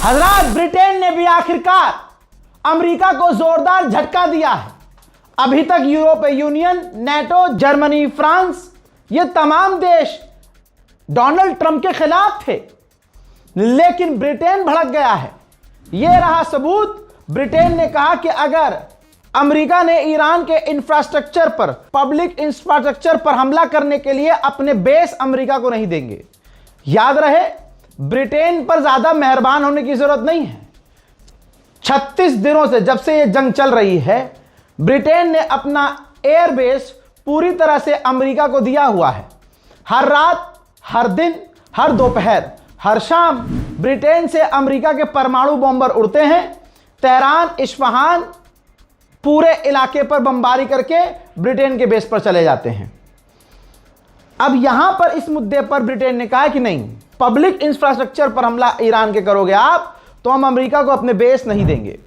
हजरात, ब्रिटेन ने भी आखिरकार अमेरिका को जोरदार झटका दिया है। अभी तक यूरोपीय यूनियन, नेटो, जर्मनी, फ्रांस, ये तमाम देश डोनाल्ड ट्रंप के खिलाफ थे, लेकिन ब्रिटेन भड़क गया है। यह रहा सबूत। ब्रिटेन ने कहा कि अगर अमेरिका ने ईरान के इंफ्रास्ट्रक्चर पर, पब्लिक इंफ्रास्ट्रक्चर पर हमला करने के लिए अपने बेस अमेरिका को नहीं देंगे। याद रहे, ब्रिटेन पर ज्यादा मेहरबान होने की जरूरत नहीं है। 36 दिनों से, जब से यह जंग चल रही है, ब्रिटेन ने अपना एयरबेस पूरी तरह से अमेरिका को दिया हुआ है। हर रात, हर दिन, हर दोपहर, हर शाम ब्रिटेन से अमेरिका के परमाणु बॉम्बर उड़ते हैं। तेहरान, इस्फहान, पूरे इलाके पर बमबारी करके ब्रिटेन के बेस पर चले जाते हैं। अब यहां पर इस मुद्दे पर ब्रिटेन ने कहा कि नहीं, पब्लिक इंफ्रास्ट्रक्चर पर हमला ईरान के करोगे आप तो हम अमेरिका को अपने बेस नहीं देंगे।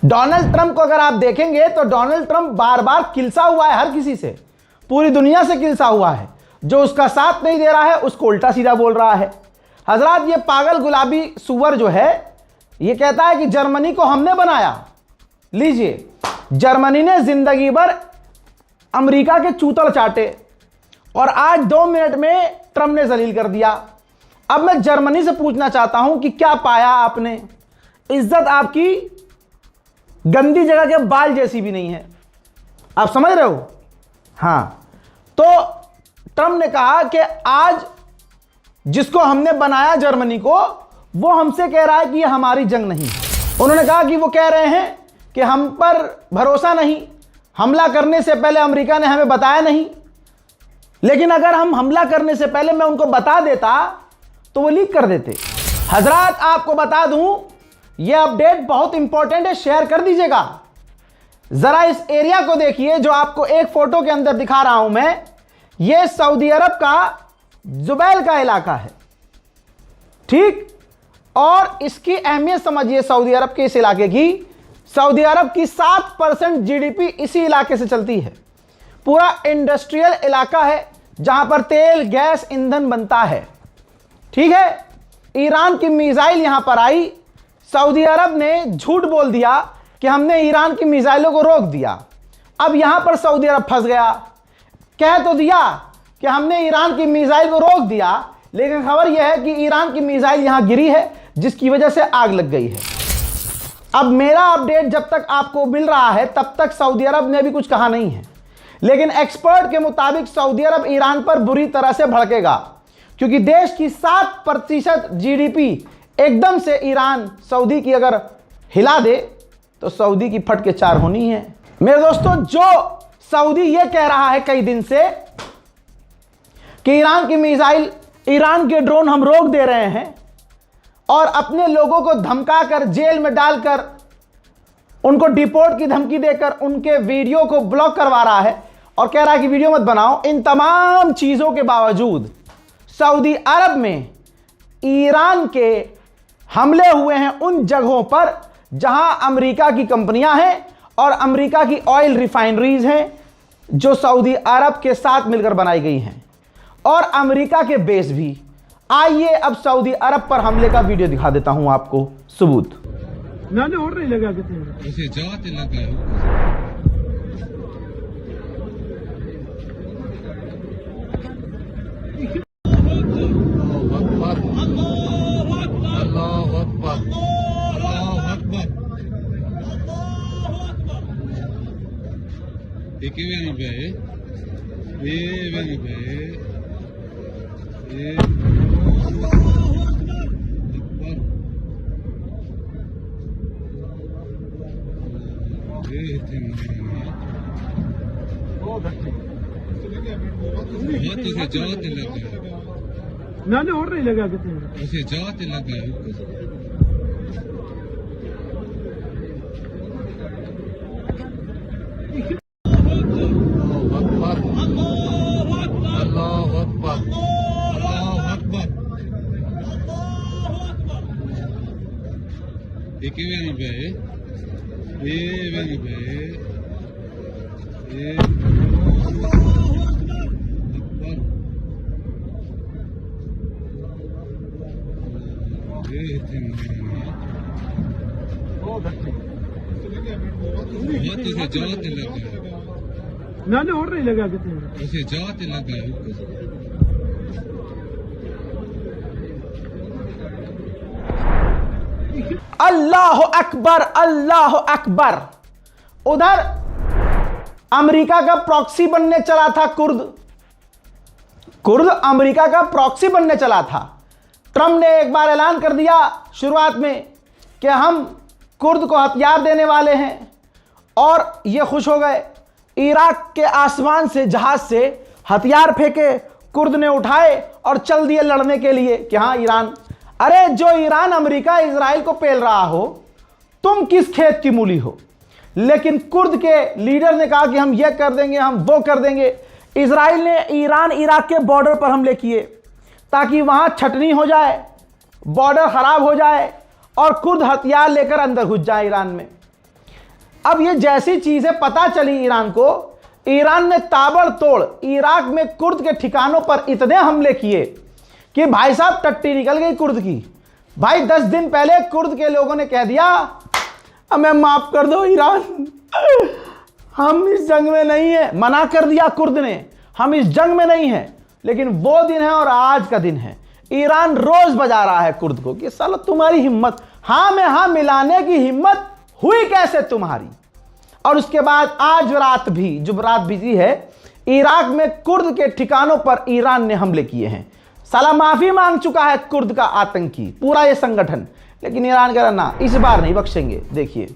डोनाल्ड ट्रंप को अगर आप देखेंगे तो डोनाल्ड ट्रंप बार बार किलसा हुआ है, हर किसी से, पूरी दुनिया से किलसा हुआ है। जो उसका साथ नहीं दे रहा है उसको उल्टा सीधा बोल रहा है। हजरात, ये पागल गुलाबी सुअर जो है, ये कहता है कि जर्मनी को हमने बनाया। लीजिए, जर्मनी ने जिंदगी भर अमेरिका के चूतड़ चाटे और आज 2 मिनट में ट्रंप ने जलील कर दिया। अब मैं जर्मनी से पूछना चाहता हूं कि क्या पाया आपने? इज्जत आपकी गंदी जगह के बाल जैसी भी नहीं है। आप समझ रहे हो? हां, तो ट्रंप ने कहा कि आज जिसको हमने बनाया जर्मनी को, वो हमसे कह रहा है कि ये हमारी जंग नहीं है। उन्होंने कहा कि वो कह रहे हैं कि हम पर भरोसा नहीं, हमला करने से पहले अमेरिका ने हमें बताया नहीं। लेकिन अगर हम हमला करने से पहले मैं उनको बता देता तो वो लीक कर देते। हजरात, आपको बता दूं, यह अपडेट बहुत इंपॉर्टेंट है, शेयर कर दीजिएगा। जरा इस एरिया को देखिए जो आपको एक फोटो के अंदर दिखा रहा हूं मैं। यह सऊदी अरब का जुबैल का इलाका है, ठीक? और इसकी अहमियत समझिए सऊदी अरब के इस इलाके की। सऊदी अरब की 7% जीडीपी इसी इलाके से चलती है। पूरा इंडस्ट्रियल इलाका है जहां पर तेल, गैस, ईंधन बनता है, ठीक है? ईरान की मिसाइल यहां पर आई, सऊदी अरब ने झूठ बोल दिया कि हमने ईरान की मिसाइलों को रोक दिया। अब यहां पर सऊदी अरब फंस गया। कह तो दिया कि हमने ईरान की मिसाइल को रोक दिया, लेकिन खबर यह है कि ईरान की मिसाइल यहां गिरी है, जिसकी वजह से आग लग गई है। अब मेरा अपडेट जब तक आपको मिल रहा है तब तक सऊदी अरब ने भी कुछ कहा नहीं है, लेकिन एक्सपर्ट के मुताबिक सऊदी अरब ईरान पर बुरी तरह से भड़केगा, क्योंकि देश की 7% जीडीपी एकदम से ईरान सऊदी की अगर हिला दे तो सऊदी की फट के 4 होनी है। मेरे दोस्तों, जो सऊदी ये कह रहा है कई दिन से कि ईरान की मिसाइल, ईरान के ड्रोन हम रोक दे रहे हैं, और अपने लोगों को धमकाकर, जेल में डालकर, उनको डिपोर्ट की धमकी देकर उनके वीडियो को ब्लॉक करवा रहा है और कह रहा है कि वीडियो मत बनाओ। इन तमाम चीजों के बावजूद सऊदी अरब में ईरान के हमले हुए हैं उन जगहों पर जहां अमेरिका की कंपनियां हैं और अमेरिका की ऑयल रिफाइनरीज हैं, जो सऊदी अरब के साथ मिलकर बनाई गई हैं, और अमेरिका के बेस भी। आइए अब सऊदी अरब पर हमले का वीडियो दिखा देता हूं आपको, सबूत। मैंने और नहीं लगा कितने उसे जाते लगा अल्लाह अकबर, अल्लाह अकबर। एक वेन पे ये वेन पे ये उसे जाते लगा, मैंने और नहीं लगा कितने उसे जाते लगा। अल्लाह अकबर, अल्लाह अकबर। एक वेन पे ये वेन पे ये अकबर। बहुत अच्छे बहुत उसे जात लगा है मैंने और नहीं लगा कितने उसे जात लगा है अल्लाह अकबर, अल्लाह अकबर। उधर अमेरिका का प्रॉक्सी बनने चला था कुर्द अमेरिका का प्रॉक्सी बनने चला था। ट्रंप ने एक बार ऐलान कर दिया शुरुआत में कि हम कुर्द को हथियार देने वाले हैं और ये खुश हो गए। इराक के आसमान से जहाज से हथियार फेंके, कुर्द ने उठाए और चल दिए लड़ने के लिए कि हाँ ईरान। अरे जो ईरान अमेरिका इजराइल को पेल रहा हो, तुम किस खेत की मूली हो। लेकिन कुर्द के लीडर ने कहा कि हम ये कर देंगे, हम वो कर देंगे। इजराइल ने ईरान इराक के बॉर्डर पर हमले किए ताकि वहां छटनी हो जाए, बॉर्डर खराब हो जाए और कुर्द हथियार लेकर अंदर घुस जाए ईरान में। अब ये जैसी चीजें पता चली ईरान को, ईरान ने ताबड़तोड़ इराक में कुर्द के ठिकानों पर इतने हमले किए कि भाई साहब टट्टी निकल गई कुर्द की। भाई 10 दिन पहले कुर्द के लोगों ने कह दिया हमें माफ कर दो ईरान, हम इस जंग में नहीं है। मना कर दिया कुर्द ने, हम इस जंग में नहीं है। लेकिन वो दिन है और आज का दिन है। ईरान रोज बजा रहा है कुर्द को कि साला तुम्हारी हिम्मत, हाँ में हाँ मिलाने की हिम्मत हुई कैसे तुम्हारी। और उसके बाद आज रात भी, जो रात बीती है, इराक में कुर्द के ठिकानों पर ईरान ने हमले किए हैं। साला माफी मांग चुका है कुर्द का आतंकी पूरा ये संगठन, लेकिन ईरान कह रहा ना, इस बार नहीं बख्शेंगे। देखिए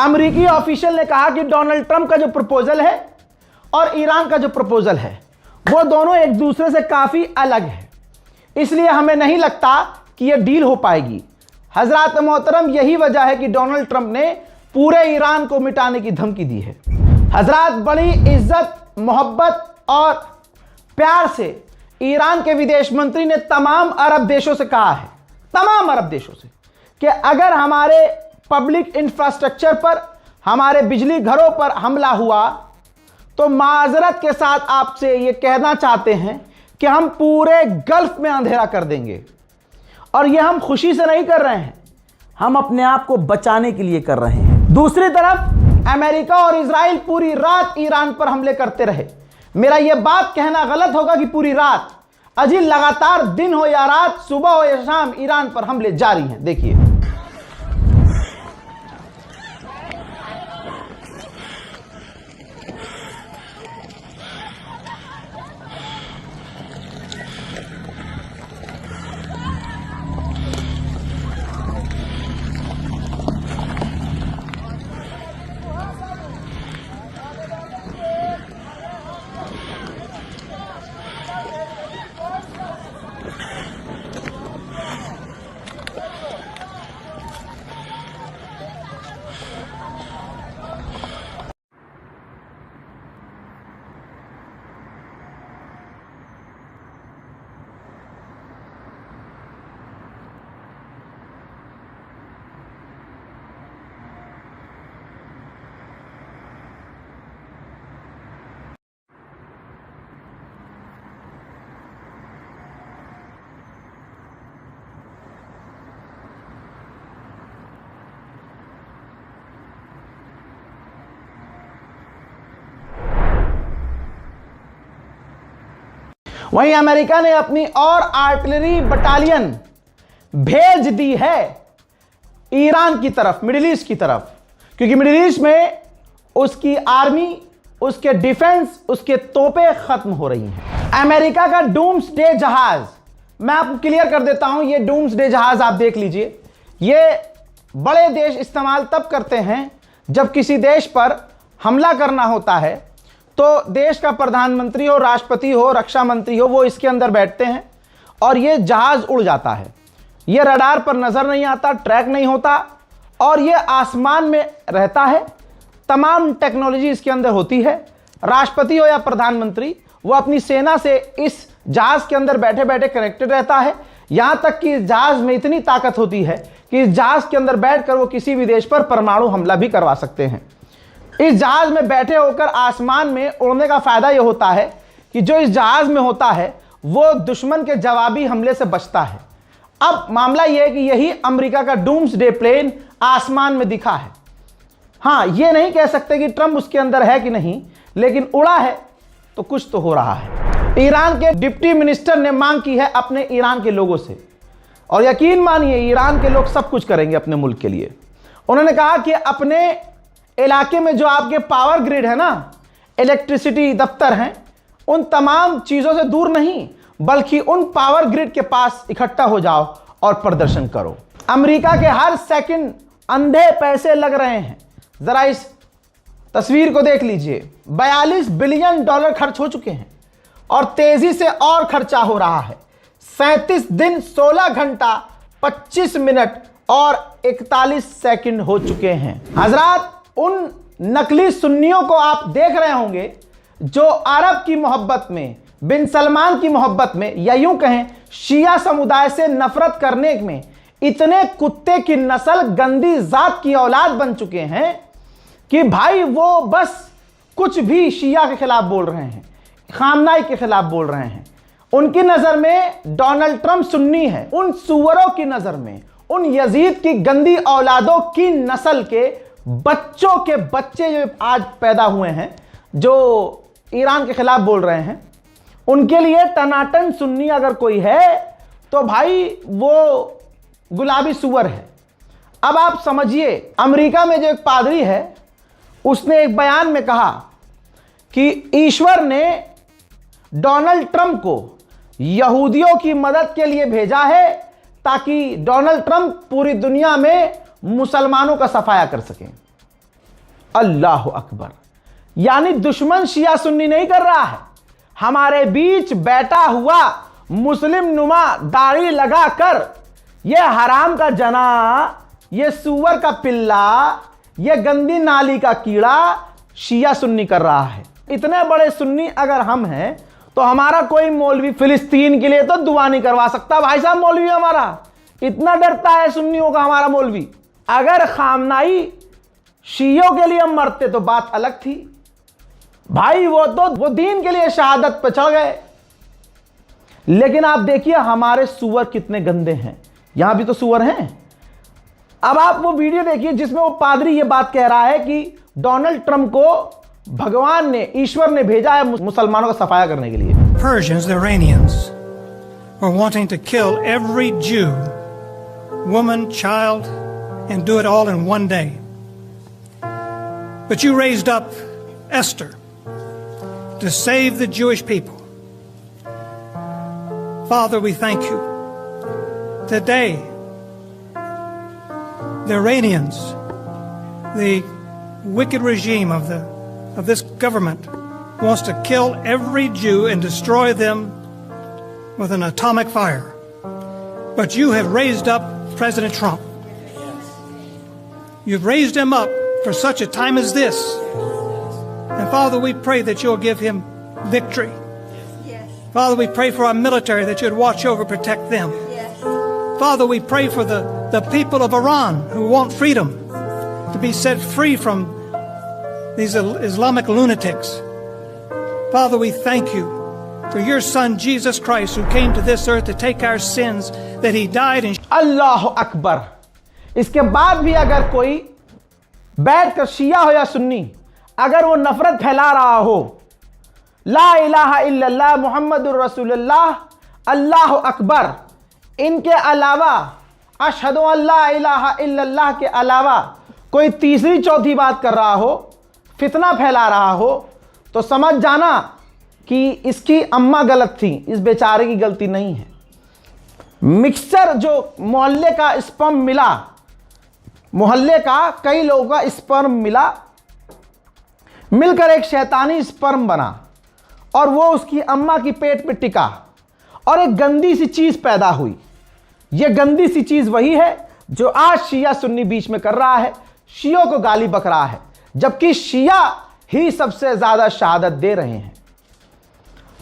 अमेरिकी ऑफिशियल ने कहा कि डोनाल्ड ट्रंप का जो प्रपोजल है और ईरान का जो प्रपोजल है वो दोनों एक दूसरे से काफी अलग है, इसलिए हमें नहीं लगता कि यह डील हो पाएगी। हजरात मोहतरम, यही वजह है कि डोनाल्ड ट्रंप ने पूरे ईरान को मिटाने की धमकी दी है। हजरात, बड़ी इज्जत, मोहब्बत और प्यार से ईरान के विदेश मंत्री ने तमाम अरब देशों से कहा है, तमाम अरब देशों से, कि अगर हमारे पब्लिक इंफ्रास्ट्रक्चर पर, हमारे बिजली घरों पर हमला हुआ तो माजरत के साथ आपसे ये कहना चाहते हैं कि हम पूरे गल्फ में अंधेरा कर देंगे। और ये हम खुशी से नहीं कर रहे हैं, हम अपने आप को बचाने के लिए कर रहे हैं। दूसरी तरफ अमेरिका और इजराइल पूरी रात ईरान पर हमले करते रहे। मेरा यह बात कहना गलत होगा कि पूरी रात, अजी लगातार दिन हो या रात, सुबह हो या शाम, ईरान पर हमले जारी हैं। देखिए वहीं अमेरिका ने अपनी और आर्टिलरी बटालियन भेज दी है ईरान की तरफ, मिडिल ईस्ट की तरफ, क्योंकि मिडिल ईस्ट में उसकी आर्मी, उसके डिफेंस, उसके तोपें खत्म हो रही हैं। अमेरिका का डूम्सडे जहाज, मैं आपको क्लियर कर देता हूं, ये डूम्सडे जहाज आप देख लीजिए, ये बड़े देश इस्तेमाल तब करते हैं जब किसी देश पर हमला करना होता है, तो देश का प्रधानमंत्री हो, राष्ट्रपति हो, रक्षा मंत्री हो, वो इसके अंदर बैठते हैं और ये जहाज उड़ जाता है। ये रडार पर नज़र नहीं आता, ट्रैक नहीं होता और ये आसमान में रहता है। तमाम टेक्नोलॉजी इसके अंदर होती है। राष्ट्रपति हो या प्रधानमंत्री, वो अपनी सेना से इस जहाज के अंदर बैठे बैठे कनेक्टेड रहता है। यहां तक कि इस जहाज में इतनी ताकत होती है कि इस जहाज के अंदर बैठकर वो किसी भी देश पर परमाणु हमला भी करवा सकते हैं। इस जहाज में बैठे होकर आसमान में उड़ने का फायदा यह होता है कि जो इस जहाज में होता है वो दुश्मन के जवाबी हमले से बचता है। अब मामला यह है कि यही अमेरिका का डूम्सडे प्लेन आसमान में दिखा है। हाँ, ये नहीं कह सकते कि ट्रंप उसके अंदर है कि नहीं, लेकिन उड़ा है तो कुछ तो हो रहा है। ईरान के डिप्टी मिनिस्टर ने मांग की है अपने ईरान के लोगों से, और यकीन मानिए ईरान के लोग सब कुछ करेंगे अपने मुल्क के लिए। उन्होंने कहा कि अपने इलाके में जो आपके पावर ग्रिड है ना, इलेक्ट्रिसिटी दफ्तर हैं, उन तमाम चीज़ों से दूर नहीं बल्कि उन पावर ग्रिड के पास इकट्ठा हो जाओ और प्रदर्शन करो। अमेरिका के हर सेकंड अंधे पैसे लग रहे हैं। जरा इस तस्वीर को देख लीजिए। 42 बिलियन डॉलर खर्च हो चुके हैं और तेजी से और खर्चा हो रहा है। 37 दिन 16 घंटा 25 मिनट और 41 सेकंड हो चुके हैं। हजरात, उन नकली सुन्नियों को आप देख रहे होंगे जो अरब की मोहब्बत में, बिन सलमान की मोहब्बत में, या यूं कहें शिया समुदाय से नफरत करने में इतने कुत्ते की नस्ल, गंदी जात की औलाद बन चुके हैं कि भाई वो बस कुछ भी शिया के खिलाफ बोल रहे हैं, खामनाई के खिलाफ बोल रहे हैं। उनकी नजर में डोनाल्ड ट्रंप सुन्नी है। उन सुअरों की नजर में, उन यजीद की गंदी औलादों की नस्ल के बच्चों के बच्चे जो आज पैदा हुए हैं, जो ईरान के खिलाफ बोल रहे हैं, उनके लिए टनाटन सुन्नी अगर कोई है तो भाई वो गुलाबी सुअर है। अब आप समझिए, अमेरिका में जो एक पादरी है उसने एक बयान में कहा कि ईश्वर ने डोनाल्ड ट्रंप को यहूदियों की मदद के लिए भेजा है ताकि डोनाल्ड ट्रंप पूरी दुनिया में मुसलमानों का सफाया कर सकें। अल्लाह अकबर। यानी दुश्मन शिया सुन्नी नहीं कर रहा है, हमारे बीच बैठा हुआ मुस्लिम नुमा दाढ़ी लगाकर ये हराम का जना, ये सुअर का पिल्ला, ये गंदी नाली का कीड़ा शिया सुन्नी कर रहा है। इतने बड़े सुन्नी अगर हम हैं तो हमारा कोई मौलवी फिलिस्तीन के लिए तो दुआ नहीं करवा सकता। भाई साहब, मौलवी हमारा इतना डरता है सुन्नियों का हमारा मौलवी। अगर खामनाई शियों के लिए मरते तो बात अलग थी भाई, वो दीन के लिए शहादत पे चढ़ गए। लेकिन आप देखिए हमारे सुअर कितने गंदे हैं। यहां भी तो सुअर हैं। अब आप वो वीडियो देखिए जिसमें वो पादरी ये बात कह रहा है कि डोनाल्ड ट्रंप को भगवान ने, ईश्वर ने भेजा है मुसलमानों का सफाया करने के लिए। Persians, the Iranians, were wanting to kill every Jew, woman, child, and do it all in one day. But you raised up Esther to save the Jewish people. Father, we thank you. Today, the Iranians, the wicked regime of this government, wants to kill every Jew and destroy them with an atomic fire. But you have raised up President Trump. You've raised him up for such a time as this. And Father, we pray that you'll give him victory. Father, we pray for our military that you'd watch over, protect them. Father, we pray for the people of Iran who want freedom to be set free from these Islamic lunatics. Father, we thank you for your son Jesus Christ who came to this earth to take our sins, that he died and अल्लाह अकबर। इसके बाद भी अगर कोई बैठकर शिया हो या सुन्नी अगर वो नफरत फैला रहा हो, ला इलाहा इल्लल्लाह मुहम्मदुर रसूलुल्लाह, अल्लाह अकबर, इनके अलावा अशहदु अल्ला इलाहा इल्लल्लाह के अलावा कोई तीसरी चौथी बात कर रहा हो, फितना फैला रहा हो, तो समझ जाना कि इसकी अम्मा गलत थी, इस बेचारे की गलती नहीं है। मिक्सचर जो मोहल्ले का स्पम मिला मोहल्ले का कई लोगों का स्पर्म मिला, मिलकर एक शैतानी स्पर्म बना और वो उसकी अम्मा की पेट पे टिका और एक गंदी सी चीज पैदा हुई। ये गंदी सी चीज वही है जो आज शिया सुन्नी बीच में कर रहा है, शियों को गाली बक रहा है, जबकि शिया ही सबसे ज्यादा शहादत दे रहे हैं।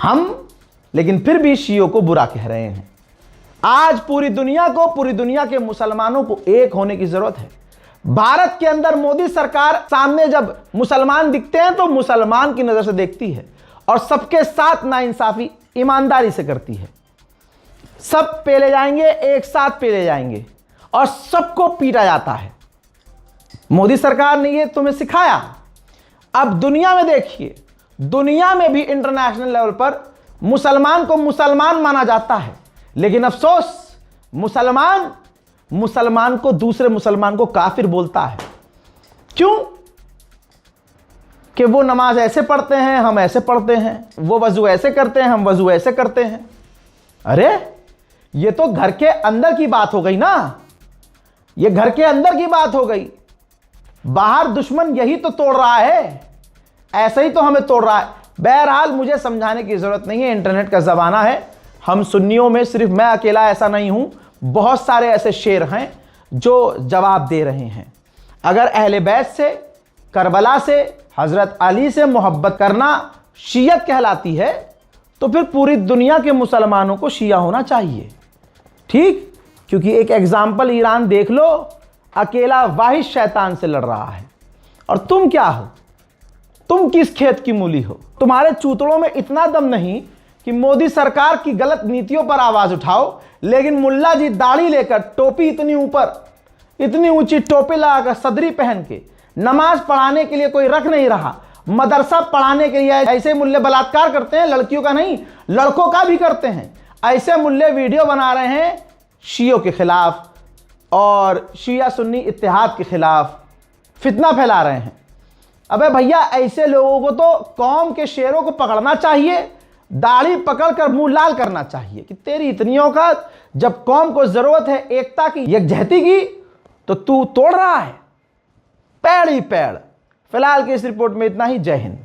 हम लेकिन फिर भी शियों को बुरा कह रहे हैं। आज पूरी दुनिया के मुसलमानों को एक होने की जरूरत है। भारत के अंदर मोदी सरकार सामने जब मुसलमान दिखते हैं तो मुसलमान की नजर से देखती है और सबके साथ नाइंसाफी ईमानदारी से करती है। सब पेले जाएंगे, एक साथ पेले जाएंगे और सबको पीटा जाता है। मोदी सरकार ने ये तुम्हें सिखाया। अब दुनिया में देखिए, दुनिया में भी इंटरनेशनल लेवल पर मुसलमान को मुसलमान माना जाता है, लेकिन अफसोस मुसलमान को दूसरे मुसलमान को काफिर बोलता है। क्यों? कि वो नमाज ऐसे पढ़ते हैं, हम ऐसे पढ़ते हैं, वो वजू ऐसे करते हैं, हम वजू ऐसे करते हैं। अरे ये तो घर के अंदर की बात हो गई ना, ये घर के अंदर की बात हो गई। बाहर दुश्मन यही तो तोड़ रहा है, ऐसे ही तो हमें तोड़ रहा है। बहरहाल मुझे समझाने की जरूरत नहीं है, इंटरनेट का जमाना है। हम सुन्नियों में सिर्फ मैं अकेला ऐसा नहीं हूं, बहुत सारे ऐसे शेर हैं जो जवाब दे रहे हैं। अगर अहले बैत से, करबला से, हजरत अली से मोहब्बत करना शियत कहलाती है तो फिर पूरी दुनिया के मुसलमानों को शिया होना चाहिए। ठीक? क्योंकि एक एग्जाम्पल ईरान देख लो, अकेला वाहिद शैतान से लड़ रहा है। और तुम क्या हो? तुम किस खेत की मूली हो? तुम्हारे चूतड़ों में इतना दम नहीं कि मोदी सरकार की गलत नीतियों पर आवाज उठाओ, लेकिन मुल्ला जी दाढ़ी लेकर, टोपी इतनी ऊपर, इतनी ऊंची टोपी लगाकर, सदरी पहन के नमाज पढ़ाने के लिए कोई रख नहीं रहा, मदरसा पढ़ाने के लिए ऐसे मुल्ले बलात्कार करते हैं, लड़कियों का नहीं लड़कों का भी करते हैं। ऐसे मुल्ले वीडियो बना रहे हैं शियों के खिलाफ और शिया सुन्नी इत्तेहाद के खिलाफ, फितना फैला रहे हैं। अबे भैया, ऐसे लोगों को तो कौम के शेरों को पकड़ना चाहिए, दाढ़ी पकड़कर मुंह लाल करना चाहिए कि तेरी इतनी औकात, जब कौम को जरूरत है एकता की, यकजहती की, तो तू तोड़ रहा है पैड़ ही पैड़। फिलहाल की इस रिपोर्ट में इतना ही। जय हिंद।